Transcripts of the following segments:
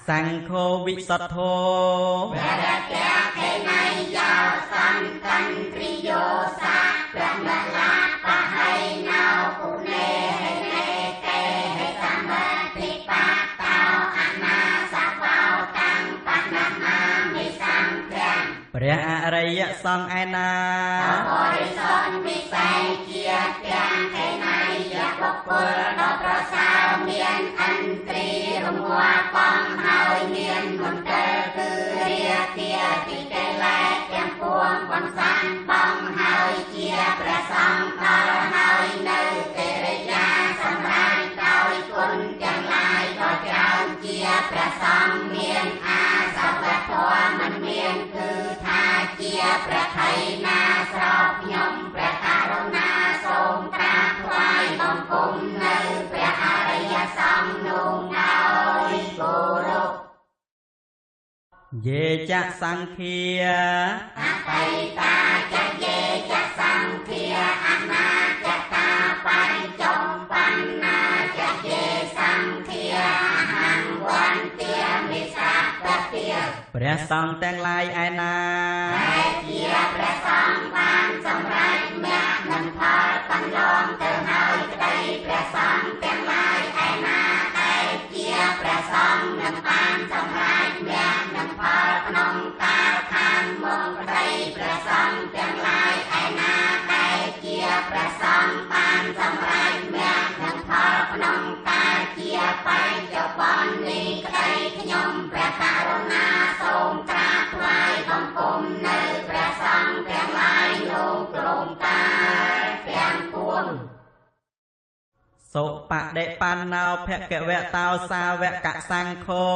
สังโฆวิสัทโธព្រះរាជាខេណៃយោសន្តន្ទ្រិយោសាព្រះមលាបហៃណោពុនេហេនេកេហេសមតិបាតោអនាសវោតាំងបណមាមិសង្ឃាព្រះអរិយសង្ឃឯណាបរិសុទ្ធវិស័យជាទាំងខេណៃយបុគ្គលដ៏ប្រសើរមានអន្ទ្រីរងាប់បងហើយមានមន្តគឺរាគាទីកេលេសទាំងពួងបន្សាំបងហើយជាព្រះសង្ឃដល់ហើយនៅកិរិយាសម្រាប់ដោយគុណទាំងឡាយដ៏ច្រើនជាព្រះសង្ឃមានអាសវៈធម៌មិនមានគឺថាជាព្រះថៃណាស្រោបខ្ញុំព្រះករុណាសូមក្រាបថ្វាយបង្គំនៅព្រះអរិយសង្ឃនោះដោយគោរពយេចសង្ឃាអបិតាចយេចសង្ឃាអនាចតាបញ្ចុំបណ្ណាចយេសង្ឃាអហង្វន្ទាមិសាបតិព្រះសង្ឃទាំងឡាយឯណាតែជាព្រះសង្ឃបានសម្រេចមគ្គនិងផលកន្លងទៅហើយក្តីព្រះសង្ឃទាំងឡាយឯណាតែជាព្រះសង្ឃនឹងបានសម្រេចមគ្គនិងផលក្នុងកាលខាងមុខក្តីព្រះសង្ឃទាំងឡាយឯណាតែជាព្រះសង្ឃបានសម្រេចមគ្គនិងផលក្នុងកាលជាបច្ចុប្បន្ននេះក្តីខ្ញុំព្រះករុណាសូមក្រាបថ្វាយបង្គំនៅព្រះសង្ឃទាំងឡាយលោកក្រុមកាលទាំងពួងសុបដិបណ្ណោភគវតោសាវកសង្ឃោ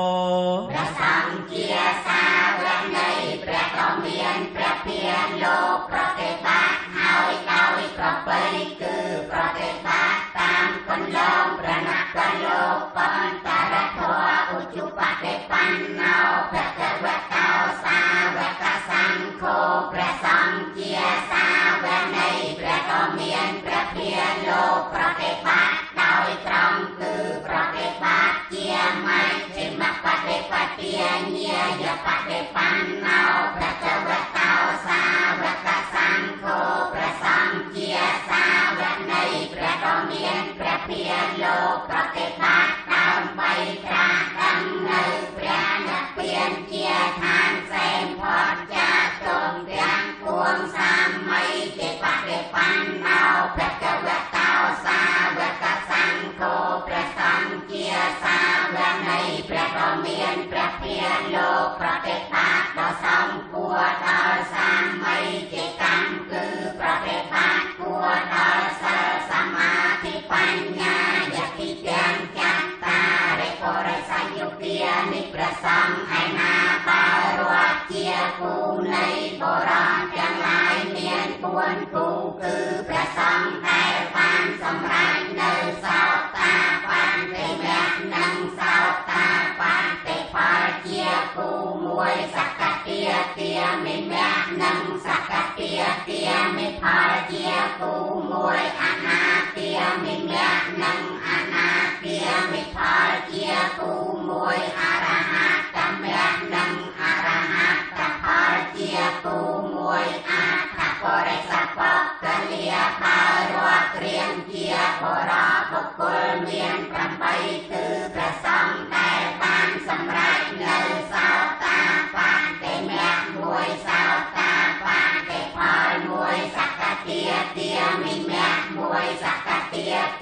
ព្រះសង្ឃជាសាវកនៃព្រះដ៏មានព្រះភារលោកប្រតិបត្តិហើយដោយប្រពៃគឺប្រតិបត្តិតាមកន្លងព្រះនគរលោកបន្តរធម៌ឧជបតិបណ្ណោភគវតោសាវកសង្ឃោព្រះសង្ឃជាសាវកនៃព្រះដ៏មានព្រះភារលោកប្រតិបត្តិដោយត្រង់គឺប្រតិបត្តិជាមជ្ឈិមបដិបទាញាយបដិបណ្ណោភគវតោសាវកសង្ឃោព្រះសង្ឃជាសាវកនៃព្រះដ៏មានព្រះភារលោកប្រតិបត្តិដើម្បីត្រាស់ដឹងនៅព្រះនិព្វានជាឋានសេមផុតចាកទុំទាំងពួងសាមីជាបដិបណ្ណោភគវតោសាវកសង្ឃោព្រះសង្ឃជាសាវកនៃព្រះដ៏មានព្រះភារលោកប្រតិបត្តិដ៏សំគួរដល់សាមីជាកម្មគឺប្រតិបត្តិគួរដល់សិលសមាធិបញ្ញាយតិទាំងចត្តារិបរិសយុទានិព្រះសង្ឃឯណាបើរាប់ជាគូនៃបរមទាំងឡាយមាន4គូគឺព្រះសង្ឃដែលបានសម្រេចនៅសោតាបន្តិមគ្គនិងសោតាបន្តិផលជាគូមួយសកតិទាមិមគ្គនិងសកតិទាមិផលជាគូមួយអនាទាមិមគ្គនិងអនាទាមិផលជាគូមួយអរហត្តមគ្គនិងអរហត្តផលជាគូមួយអដ្ឋបរិសពកលាបើរាប់រៀងជាបរិបុគ្គលមាន8គឺព្រះសង្ឃដែលបានសម្រេចនៅសោតាបន្តិមគ្គមួយសោតាបន្តិផលមួយសកតិទាមិមគ្គមួយសកតិ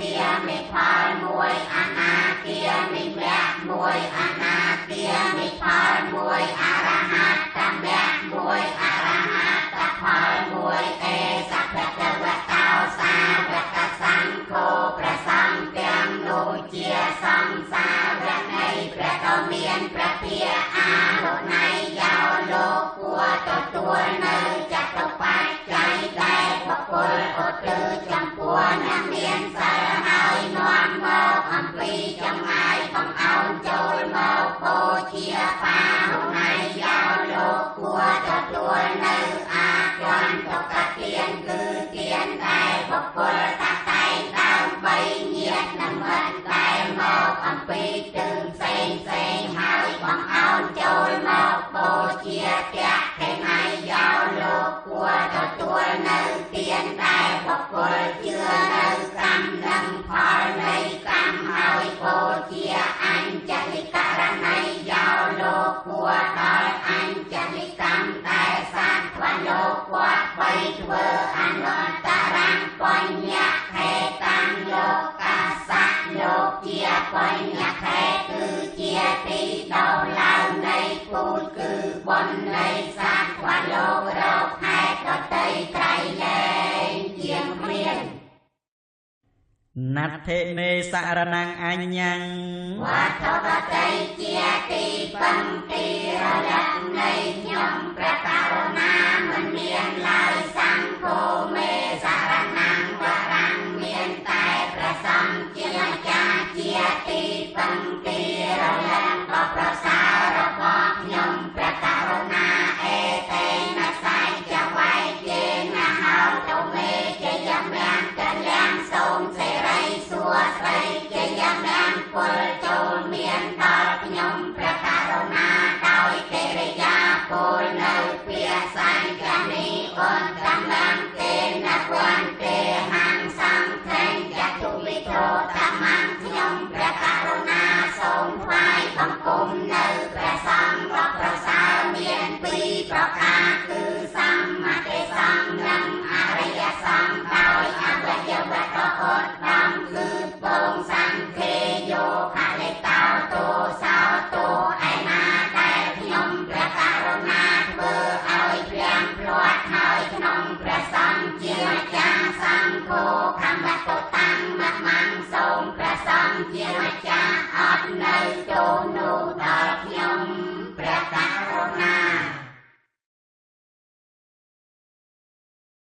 ទាមិផលមួយអនាទាមិមគ្គមួយអនាទាមិផលមួយអរហត្តមគ្គមួយអរហត្តផលមួយអេសភគវតោសាវកសង្ឃោព្រះសង្ឃទាំងនោះជាសង្ឃសាវកនៃព្រះដ៏មានព្រះភារអារុណីយោលោកគួរទទួលនៅចតុបច្ច័យដែលបុគ្គលឧទ្ទិសចំពោះអ្នកមានសិលហើយនាំមកអំពីចម្ងាយបង្អោនចូលមកបូជាបារុណីយោលោកគួរទទួលនៅអាគន្តកទានគឺទានដែលបុគ្គលតាតែងដើម្បីញាតិនិងមិត្តដែលមកអំពីទិសផ្សេងហើយបង្ ធ្វើអនុត្តរាំបញ្ញខេតាំងលោកកាសៈលោកជាបញ្ញខេគឺជាទីដោឡើងនៃពូជគឺបុណ្យនៃសាស្ត្រលោករកហេតុដតីត្រៃលែងជាគ្មាន ណដ្ឋិមេសរណังអញ្ញੰ វត្ថុ